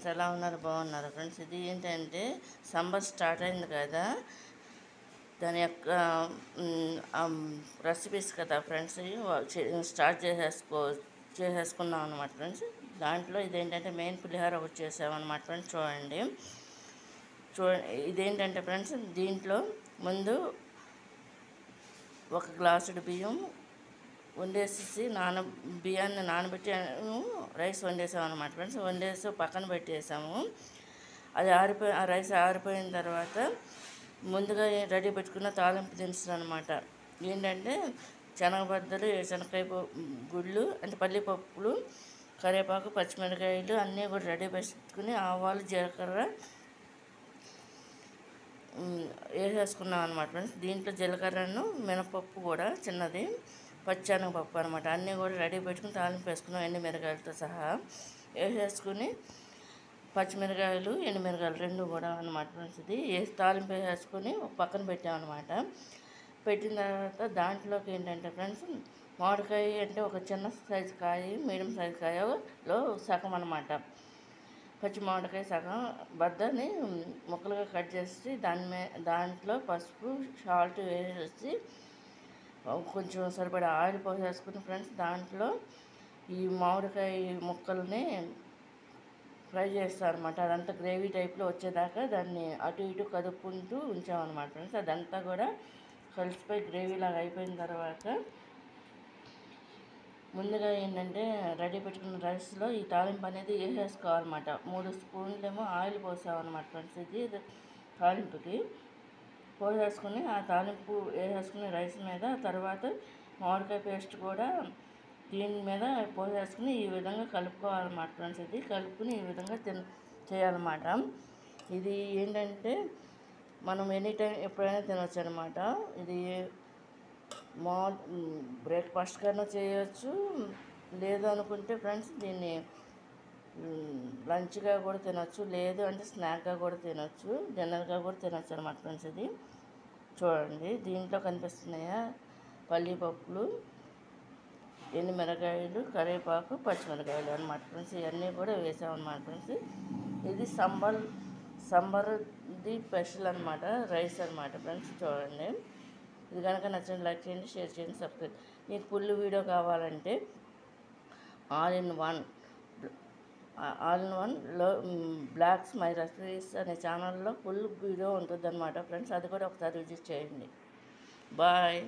Friends, ఎలా ఉన్నారు? బాగున్నారు ఫ్రెండ్స్. ఇది ఏంటంటే సమ్మర్ స్టార్ట్ అయింది కదా, దాని యొక్క రెసిపీస్ కదా ఫ్రెండ్స్. స్టార్ట్ చేసేసుకున్నాం అనమాట ఫ్రెండ్స్. దాంట్లో ఇదేంటంటే మెయిన్ పులిహోర ఒకటి చేసామన్నమాట ఫ్రెండ్స్. చూడండి ఇదేంటంటే ఫ్రెండ్స్, దీంట్లో ముందు ఒక గ్లాసుడు బియ్యం వండేసి బియ్యాన్ని నానబెట్టి రైస్ వండేసాము అనమాట ఫ్రెండ్స్. వండేసి పక్కన పెట్టేసాము. అది ఆ రైస్ ఆరిపోయిన తర్వాత ముందుగా రెడీ పెట్టుకున్న తాలింపు దినుసులు అనమాట. ఏంటంటే శనగబద్దలు, శనగకాయ గుళ్ళు అంటే పల్లిపప్పులు, కరివేపాకు, పచ్చిమిరకాయలు అన్నీ కూడా రెడీ పెట్టుకుని ఆవాలు, జీలకర్ర వేసేసుకున్నాం అనమాట ఫ్రెండ్స్. దీంట్లో జీలకర్రను, మినపప్పు కూడా చిన్నది, పచ్చెనగపప్పు అనమాట, అన్నీ కూడా రెడీ పెట్టుకుని తాలింపు వేసుకున్నాం ఎండుమిరకాయలతో సహా వేసేసుకుని. పచ్చిమిరకాయలు, ఎండుమిరకాయలు రెండు కూడా అనమాట ఫ్రెండ్స్. ఇది తాలింపు వేసుకొని పక్కన పెట్టామన్నమాట. పెట్టిన తర్వాత దాంట్లోకి ఏంటంటే ఫ్రెండ్స్, మామిడికాయ అంటే ఒక చిన్న సైజు కాయ, మీడియం సైజు కాయలో సగం అనమాట, పచ్చి మామిడికాయ సగం బద్దని ముక్కలుగా కట్ చేసి దాంట్లో పసుపు, సాల్ట్ వేసేసి కొంచెం సరిపడా ఆయిల్ పోసేసుకుని ఫ్రెండ్స్, దాంట్లో ఈ మామిడికాయ ముక్కల్ని ఫ్రై చేస్తారనమాట. అదంతా గ్రేవీ టైప్లో వచ్చేదాకా దాన్ని అటు ఇటు కదుపుకుంటూ ఉంచామన్నమాట ఫ్రెండ్స్. అదంతా కూడా కలిసిపోయి గ్రేవీలాగా అయిపోయిన తర్వాత ముందుగా ఏంటంటే రెడీ పెట్టుకున్న రైస్లో ఈ తాలింపు అనేది వేసేసుకోవాలన్నమాట. 3 స్పూన్లేమో ఆయిల్ పోసామన్నమాట ఫ్రెండ్స్. ఇది తాలింపుకి పోసేసుకుని ఆ తాలింపు వేసేసుకుని రైస్ మీద, తర్వాత మామిడికాయ పేస్ట్ కూడా దీని మీద పోసేసుకుని ఈ విధంగా కలుపుకోవాలన్నమాట ఫ్రెండ్స్. ఇది కలుపుకుని ఈ విధంగా చేయాలన్నమాట. ఇది ఏంటంటే మనం ఎనీ టైం ఎప్పుడైనా తినవచ్చు అనమాట. ఇది బ్రేక్ఫాస్ట్ కన్నా చేయొచ్చు, లేదు అనుకుంటే ఫ్రెండ్స్ దీన్ని లంచ్గా కూడా తినొచ్చు, లేదు అంటే స్నాక్గా కూడా తినొచ్చు, డిన్నర్గా కూడా తినొచ్చు అనమాట ఫ్రెండ్స్. ఇది చూడండి, దీంట్లో కనిపిస్తున్నాయా పల్లిపప్పులు, ఎండుమిరకాయలు, కరివేపాకు, పచ్చిమిరకాయలు అనమాట ఫ్రెండ్స్. ఇవన్నీ కూడా వేసామన్నమాట ఫ్రెండ్స్. ఇది సమ్మర్ది స్పెషల్ అనమాట, రైస్ అనమాట ఫ్రెండ్స్. చూడండి, ఇది కనుక నచ్చిన లైక్ చేయండి, షేర్ చేయండి, సబ్స్క్రైబ్. మీకు ఫుల్ వీడియో కావాలంటే ఆల్ ఇన్ వన్లో బ్లాగ్స్ మై రెసిపీస్ అనే ఛానల్లో ఫుల్ వీడియో ఉంటుంది అనమాట ఫ్రెండ్స్. అది కూడా ఒకసారి విజిట్ చేయండి. బాయ్.